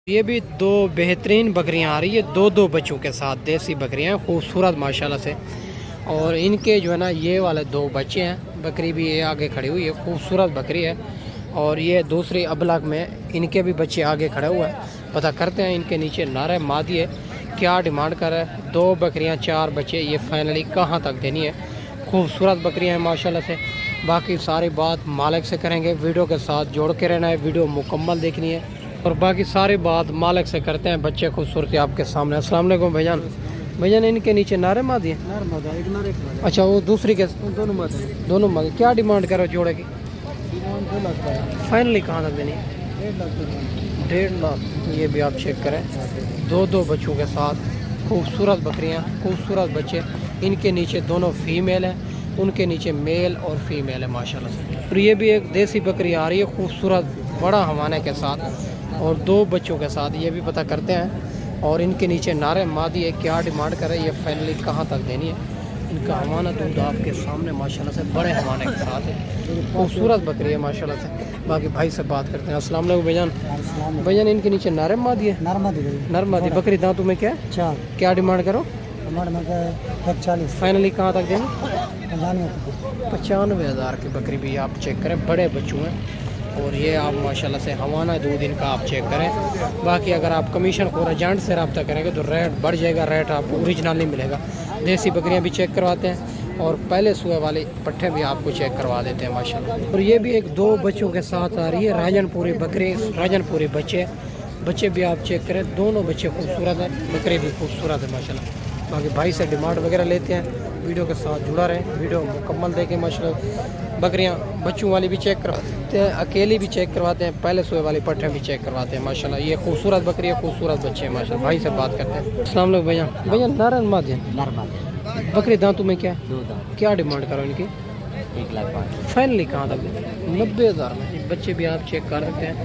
ये भी दो बेहतरीन बकरियां आ रही है, दो दो बच्चों के साथ देसी बकरियां खूबसूरत माशाल्लाह से। और इनके जो है ना ये वाले दो बच्चे हैं। बकरी भी ये आगे खड़ी हुई है, खूबसूरत बकरी है। और ये दूसरी अबलग में इनके भी बच्चे आगे खड़े हुए हैं। पता करते हैं इनके नीचे नारे मादी है, क्या डिमांड कर रहा है। दो बकरियां चार बच्चे, ये फाइनली कहाँ तक देनी है। खूबसूरत बकरियां हैं माशाल्लाह से। बाकी सारी बात मालिक से करेंगे, वीडियो के साथ जोड़ के रहना है, वीडियो मुकम्मल देखनी है। और बाकी सारी बात मालिक से करते हैं। बच्चे खूबसूरती आपके सामने। अस्सलाम वालेकुम भाईजान। भाईजान इनके नीचे नारे मादी है। अच्छा वो दूसरी के दोनों मादी क्या डिमांड करो जोड़े की? फाइनली कहाँ तक देनी है? 1.5 लाख। ये भी आप चेक करें, दो दो बच्चों के साथ खूबसूरत बकरियां, खूबसूरत बच्चे। इनके नीचे दोनों फीमेल हैं, उनके नीचे मेल और फीमेल है माशाल्लाह से। और ये भी एक देसी बकरी आ रही है खूबसूरत बड़ा हवाने के साथ और दो बच्चों के साथ। ये भी पता करते हैं। और इनके नीचे नारे मादी है, क्या डिमांड करे, ये फाइनली कहाँ तक देनी है। इनका हवाना दूध आपके सामने माशाल्लाह से बड़े हवाने के साथ है, खूबसूरत बकरी है माशाल्लाह से। बाकी भाई से बात करते हैं। अस्सलाम वालेकुम भाईजान। भाईजान इनके नीचे नारे मादी है, नर मादी बकरी। दांतों में क्या है, क्या डिमांड करो? 40। फाइनली कहाँ तक देनी? 95,000 की बकरी भी आप चेक करें, बड़े बच्चों हैं। और ये आप माशाल्लाह से हवाना दूध इनका आप चेक करें। बाकी अगर आप कमीशन को एजेंट से रब्ता करेंगे तो रेट बढ़ जाएगा, रेट आपको ओरिजिनल नहीं मिलेगा। देसी बकरियां भी चेक करवाते हैं और पहले सुबह वाले पट्ठे भी आपको चेक करवा देते हैं माशाल्लाह। और ये भी एक दो बच्चों के साथ आ रही है, राजनपुरी बकरी, राजनपुरी बच्चे भी आप चेक करें। दोनों बच्चे खूबसूरत हैं, बकरी भी खूबसूरत है माशाल्लाह। बाकी भाई से डिमांड वगैरह लेते हैं, वीडियो के साथ जुड़ा रहें, वीडियो मुकम्मल देखें माशाल्लाह। बकरियां बच्चों वाली भी चेक करवाते हैं, अकेली भी चेक करवाते हैं, पहले सुबह वाली पट्ठे भी चेक करवाते हैं माशाल्लाह। ये खूबसूरत बकरी है, खूबसूरत बच्चे हैं माशाल्लाह। भाई से बात करते हैं। अस्सलाम वालेकुम भैया नारायण मादी बकरी। दांतों में क्या है, क्या डिमांड करो इनकी? 1 लाख 5। फाइनली कहाँ तक? 90,000 में। बच्चे भी आप चेक कर सकते हैं,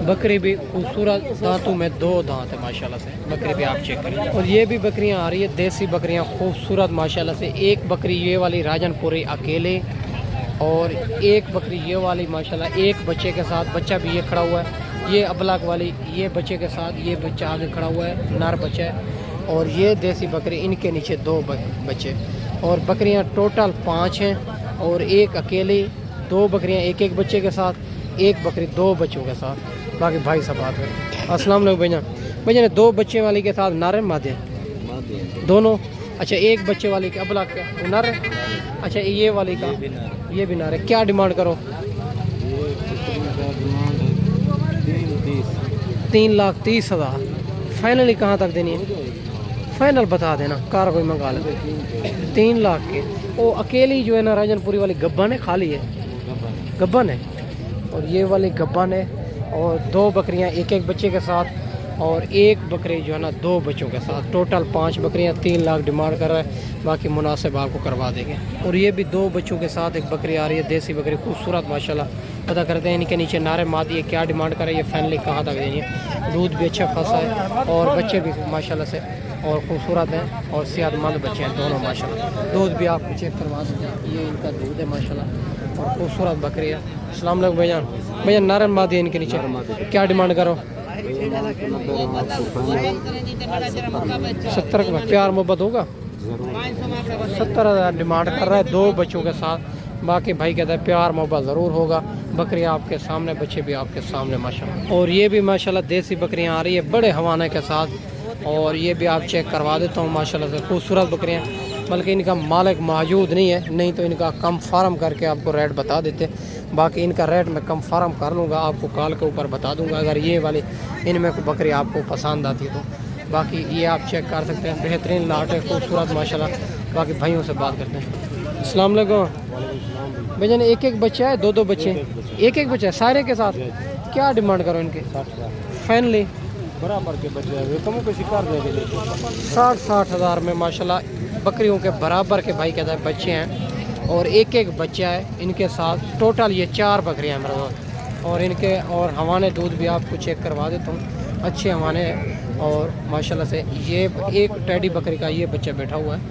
बकरी भी खूबसूरत, दांतों में 2 दांत है माशाल्लाह से। बकरी भी आप चेक करें। और ये भी बकरियां आ रही है, देसी बकरियां खूबसूरत माशाल्लाह से। एक बकरी ये वाली राजनपुरी अकेले, और एक बकरी ये वाली माशाल्लाह एक बच्चे के साथ। बच्चा भी ये खड़ा हुआ है, ये अबलाक वाली ये बच्चे के साथ, ये बच्चा आगे खड़ा हुआ है, नर बच्चा है। और ये देसी बकरी, इनके नीचे 2 बच्चे। और बकरियां टोटल 5 हैं और एक अकेली, 2 बकरियां एक एक बच्चे के साथ, एक बकरी 2 बच्चों के साथ। बाकी भाई से बात करें। अस्सलाम वालेकुम भैया ने 2 बच्चे वाली के साथ नारे मादे दोनों। अच्छा एक बच्चे वाली के अबला का नर। अच्छा ये वाली का ये भी नर है, क्या डिमांड करो? 3,30,000। फाइनली कहाँ तक देनी है? फाइनल बता देना, कार कोई मंगा ले। 3 लाख के। वो अकेली जो है ना राजनपुरी वाली गब्बन है, खाली है गब्बन है। और ये वाली गब्बन है। और 2 बकरियां एक एक बच्चे के साथ, और एक बकरी जो है ना 2 बच्चों के साथ। टोटल 5 बकरियां, 3 लाख डिमांड कर रहा है। बाकी मुनासिब आपको करवा देंगे। और ये भी 2 बच्चों के साथ एक बकरी आ रही है, देसी बकरी खूबसूरत माशाल्लाह। पता करते हैं इनके नीचे नारे मादी है, क्या डिमांड कर रही है, फाइनली कहाँ तक देनी है। दूध भी अच्छा खासा है और बच्चे भी माशाल्लाह से और खूबसूरत हैं और सेहतमंद बच्चे हैं दोनों माशाल्लाह। दूध भी आपको चेक करवा देते हैं, ये इनका दूध है माशाल्लाह और खूबसूरत बकरी है। अस्सलाम वालेकुम भैया नारायण मादी है इनके नीचे, क्या डिमांड करो? 70 का प्यार मोहब्बत होगा। 70,000 डिमांड कर रहा है, 2 बच्चों के साथ। बाकी भाई कहता है प्यार मोहब्बत ज़रूर होगा। बकरियां आपके सामने, बच्चे भी आपके सामने माशाल्लाह। और ये भी माशाल्लाह देसी बकरियां आ रही है बड़े हवाने के साथ। और ये भी आप चेक करवा देता हूँ माशाल्लाह से, खूबसूरत बकरियाँ। बल्कि इनका मालिक मौजूद नहीं है, नहीं तो इनका कम फार्म करके आपको रेट बता देते। बाकी इनका रेट मैं कम फार्म कर लूँगा, आपको कॉल के ऊपर बता दूँगा अगर ये वाली इनमें कोई बकरी आपको पसंद आती है तो। बाकी ये आप चेक कर सकते हैं, बेहतरीन लाट है, खूबसूरत माशाल्लाह। बाकी भाइयों से बात करते हैं। अस्सलाम वालेकुम भैया ने एक एक बच्चा है, 2 बच्चे, एक एक बच्चा है सारे के साथ, क्या डिमांड करो इनके? फाइनली बराबर के बच्चे कम को शिकार देंगे 60,000 में माशाल्लाह। बकरियों के बराबर के भाई कहता है बच्चे हैं और एक एक बच्चा है इनके साथ। टोटल ये 4 बकरियां हैं मेरे पास। और इनके और हवाने दूध भी आपको चेक करवा देता हूँ, अच्छे हवाने हैं। और माशाल्लाह से ये एक टेडी बकरी का ये बच्चा बैठा हुआ है,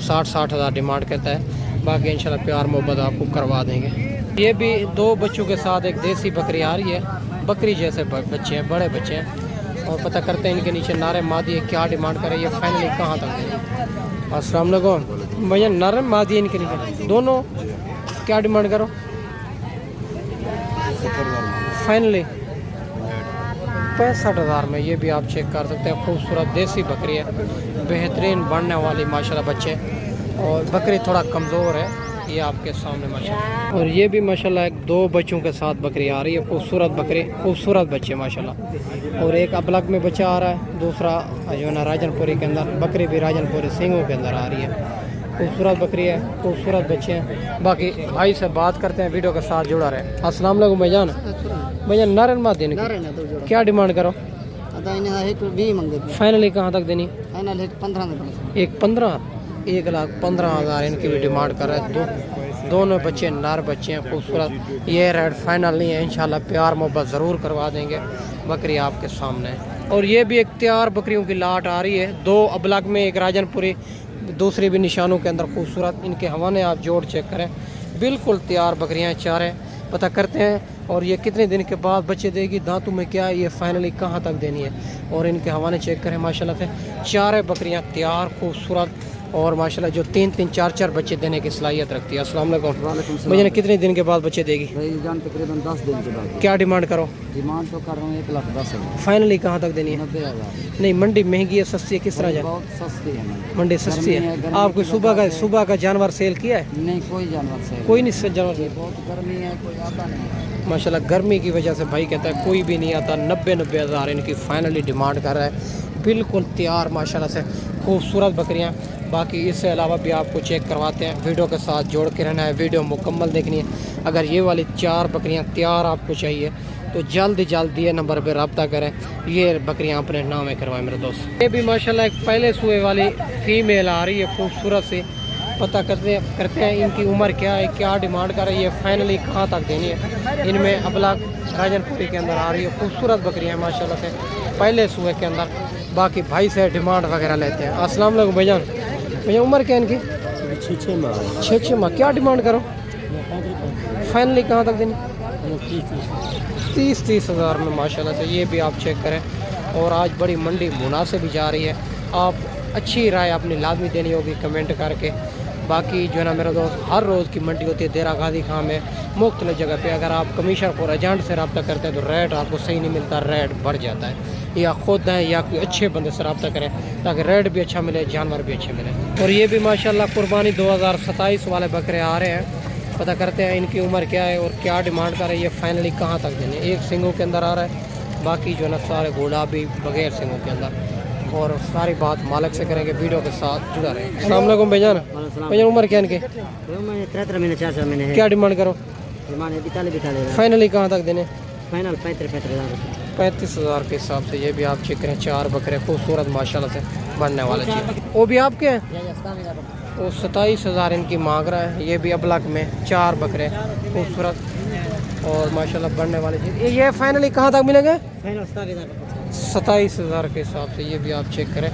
60,000 डिमांड कहता है। बाकी इंशाल्लाह प्यार मोहब्बत आपको करवा देंगे। ये भी 2 बच्चों के साथ एक देसी बकरी आ रही है, बकरी जैसे बच्चे हैं, बड़े बच्चे हैं। और पता करते हैं इनके नीचे नारे मादी है, क्या डिमांड करे, ये फाइनली कहाँ तक देंगे। अस्सलाम वालेकुम भैया, नारे मादी है इनके नीचे दोनों, क्या डिमांड करो फाइनली? 65,000 में। ये भी आप चेक कर सकते हैं, खूबसूरत देसी बकरी है, बेहतरीन बढ़ने वाली माशाल्लाह बच्चे, और बकरी थोड़ा कमज़ोर है, ये आपके सामने माशाल्लाह। और ये भी माशाल्लाह एक 2 बच्चों के साथ बकरी आ रही है, खूबसूरत बकरी, खूबसूरत बच्चे माशाल्लाह। और एक अबलग में बच्चा आ रहा है, दूसरा जो है ना राजनपुरी के अंदर, बकरी भी राजनपुरी सिंगों के अंदर आ रही है, खूबसूरत बकरी है, खूबसूरत बच्चे हैं। बाकी भाई से बात करते हैं, वीडियो के साथ जुड़ा रहे। अस्सलाम वालेकुम भाईजान। भैया नारन मात देने की क्या डिमांड करो? फाइनली कहाँ तक देनी? फाइनल 1.15 1,15,000 इनकी भी डिमांड कर रहे हैं। दोनों बच्चे नार बच्चे हैं, खूबसूरत। ये रेट फाइनल नहीं है, इंशाल्लाह प्यार मोहब्बत ज़रूर करवा देंगे। बकरी आपके सामने है। और ये भी एक तैयार बकरियों की लाट आ रही है, 2 अबलग में, एक राजनपुरी, दूसरी भी निशानों के अंदर खूबसूरत। इनके हवाने आप जोड़ चेक करें, बिल्कुल तैयार बकरियां चारें। पता करते हैं और ये कितने दिन के बाद बच्चे देगी, दांतों में क्या है, ये फाइनली कहाँ तक देनी है। और इनके हवाने चेक करें माशाल्लाह से, चारें बकरियां तैयार, खूबसूरत, और माशाल्लाह जो 3-3, 4-4 बच्चे देने की सलाहियत रखती है। अस्सलाम वालेकुम। मुझे कितने दिन के बाद बच्चे देगी? तकरीबन 10 दिन के बाद। क्या डिमांड करो? डिमांड तो कर रहा हूँ 1,10,000। फाइनली कहाँ तक देनी है? 90,000। नहीं, मंडी महंगी है सस्ती है, किस तरह जाए? बहुत सस्ती है मंडी सस्ती है। आपको सुबह का जानवर सेल किया है? नहीं, कोई जानवर से कोई नहीं जानवर सेल। बहुत गर्मी है, कोई आता नहीं। माशाल्लाह गर्मी की वजह से भाई कहता है कोई भी नहीं आता। 90,000 इनकी फाइनली डिमांड कर रहा है, बिल्कुल तैयार माशाल्लाह से खूबसूरत बकरियां। बाकी इससे अलावा भी आपको चेक करवाते हैं, वीडियो के साथ जोड़ के रहना है, वीडियो मुकम्मल देखनी है। अगर ये वाली 4 बकरियां तैयार आपको चाहिए तो जल्द जल्द ये नंबर पर रब्ता करें, ये बकरियां अपने नाम में करवाएं मेरे दोस्त। ये भी माशाल्लाह एक पहले सुए वाली फीमेल आ रही है, खूबसूरत से। पता करते हैं इनकी उम्र क्या है, क्या डिमांड कर रही है, फाइनली कहाँ तक देनी है। इनमें अबलग राजनपुरी के अंदर आ रही है, खूबसूरत बकरियां माशाल्लाह से, पहले सुए के अंदर। बाकी भाई से डिमांड वगैरह लेते हैं। अस्सलाम वालेकुम भाईजान। भैया उम्र क्या है इनकी? 6 माह। क्या डिमांड करो? फाइनली कहाँ तक देनी? 30,000 में माशाल्लाह से। ये भी आप चेक करें। और आज बड़ी मंडी मुनासिब भी जा रही है, आप अच्छी राय अपनी लाजमी देनी होगी कमेंट करके। बाकी जो है ना मेरे दोस्त, हर रोज़ की मंडी होती है देरा गाजी खां में, मुख्तलिफ जगह पे। अगर आप कमीशन और एजेंट से रब्ता करते हैं तो रेट आपको सही नहीं मिलता, रेट बढ़ जाता है। या खुद हैं या कोई अच्छे बंदे से रब्ता करें ताकि रेट भी अच्छा मिले, जानवर भी अच्छे मिले। और ये भी माशाल्लाह कुर्बानी 2027 वाले बकरे आ रहे हैं। पता करते हैं इनकी उम्र क्या है और क्या डिमांड कर रही है, फाइनली कहाँ तक देने। एक सिंगों के अंदर आ रहा है, बाकी जो है ना सारे घोड़ा भी बगैर सिंगों के अंदर। और सारी बात मालिक से करेंगे, वीडियो के साथ जुड़ा रहे। अस्सलाम वालेकुम भाईजान। भाईजान उम्र क्या इनके? 73 महीने 4 महीने है। क्या डिमांड करो? डिमांड 42 फाइनली कहाँ तक देने? फाइनल 35,000। 35,000 के हिसाब से। ये भी आप चेक करें, 4 बकरे खूबसूरत माशाल्लाह से बनने वाले चीज़। वो भी आपके हैं? वो 27,000 इनकी मांग रहा है। ये भी अबलग में 4 बकरे खूबसूरत और माशाल्लाह बनने वाले चीज़। ये फाइनली कहाँ तक मिलेंगे? 27,000 के हिसाब से। ये भी आप चेक करें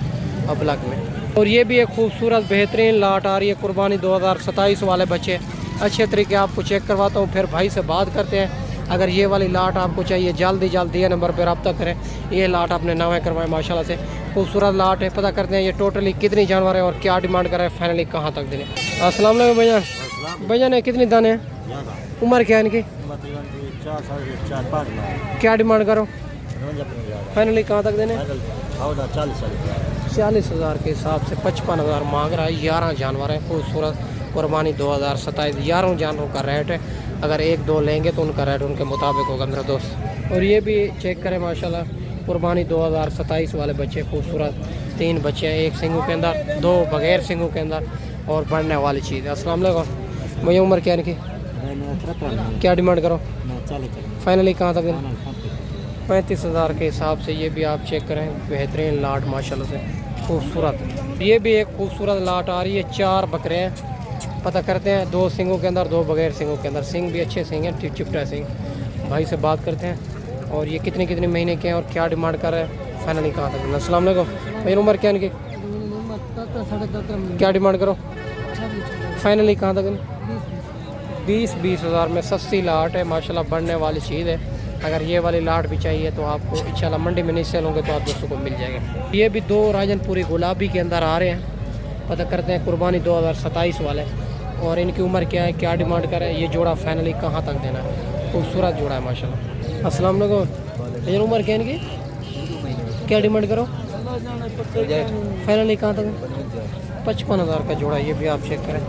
अबलग में। और ये भी एक खूबसूरत बेहतरीन लाट आ रही है, कुर्बानी 2027 वाले बच्चे। अच्छे तरीके आपको चेक करवाता हूँ, फिर भाई से बात करते हैं। अगर ये वाली लाट आपको चाहिए जल्दी ये नंबर पर रब्ता करें। ये लाट आपने नवे करवाए माशाल्लाह से, खूबसूरत लाट है। पता करते हैं ये टोटली कितनी जानवर है और क्या डिमांड कर रहे हैं, फाइनली कहाँ तक देने। अस्सलाम वालेकुम भैया। भैया ने कितनी दाने हैं? उम्र क्या है इनकी? 4 क्या डिमांड करो? फाइनली कहाँ तक देने? 40,000 के हिसाब से। 55,000 मांग रहा है। 11 जानवर है खूबसूरत, कुर्बानी 2027। 11 जानवरों का रेट है। अगर 1-2 लेंगे तो उनका रेट उनके मुताबिक होगा मेरे दोस्त। और ये भी चेक करें माशाल्लाह, कुर्बानी 2027 वाले बच्चे खूबसूरत। 3 बच्चे हैं, एक सिंगों के अंदर, 2 बगैर सिंगों के अंदर, और बढ़ने वाली चीज़ है। अस्सलाम वालेकुम। भैया उम्र क्या है इनकी? क्या डिमांड करो? फाइनली कहाँ तक देना? 35,000 के हिसाब से। ये भी आप चेक करें, बेहतरीन लाट माशाल्लाह से, खूबसूरत। ये भी एक खूबसूरत लाट आ रही है। 4 बकरे हैं। पता करते हैं, 2 सिंगों के अंदर, 2 बगैर सिंगों के अंदर। सिंग भी अच्छे सिंग हैं, चिपटा सिंग। भाई से बात करते हैं और ये कितने महीने के हैं और क्या डिमांड कर रहे हैं, फाइनली कहाँ तक। अस्सलाम वालेकुम। भैया उम्र क्या इनकी? क्या डिमांड करो? फाइनली कहाँ तक? 20,000 में। सस्ती लाट है माशाल्लाह, बढ़ने वाली चीज़ है। अगर ये वाली लाट भी चाहिए तो आपको इंशाल्लाह मंडी में नहीं सेल होंगे तो आप दोस्तों को मिल जाएगा। ये भी 2 राजनपुरी गुलाबी के अंदर आ रहे हैं, पता करते हैं कुर्बानी 2027 वाले और इनकी उम्र क्या है, क्या डिमांड कर रहे हैं, ये जोड़ा फाइनली कहाँ तक देना है। खूबसूरत जोड़ा है माशाल्लाह। अस्सलाम वालेकुम। ये उम्र क्या है इनकी, क्या डिमांड करो, फाइनली कहाँ तक, 55,000 का जोड़ा। ये भी आप चेक करें,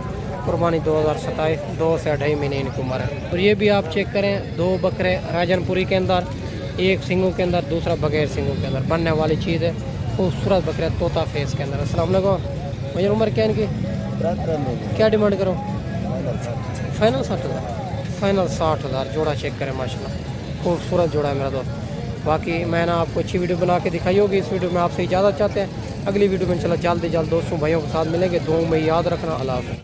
कुर्बानी 2027, 2 से 2.5 महीने इनकी उम्र है। और ये भी आप चेक करें, 2 बकरे राजनपुरी के अंदर, एक सिंगों के अंदर, दूसरा बगैर सिंगों के अंदर, बनने वाली चीज़ है। खूबसूरत बकरे तोता फेस के अंदर। अस्सलाम वालेकुम। मुझे उम्र क्या है इनकी, क्या डिमांड करो, फाइनल 60,000, फाइनल 60,000 जोड़ा चेक करें माशाल्लाह। खूबसूरत जोड़ा है मेरा दोस्त। बाकी मैंने आपको अच्छी वीडियो बना के दिखाई होगी। इस वीडियो में आपसे इजाज़त चाहते हैं, अगली वीडियो में इंशाल्लाह जल्द दोस्तों भाइयों के साथ मिलेंगे। दुआओं में याद रखना। अल्लाह हाफ़िज़।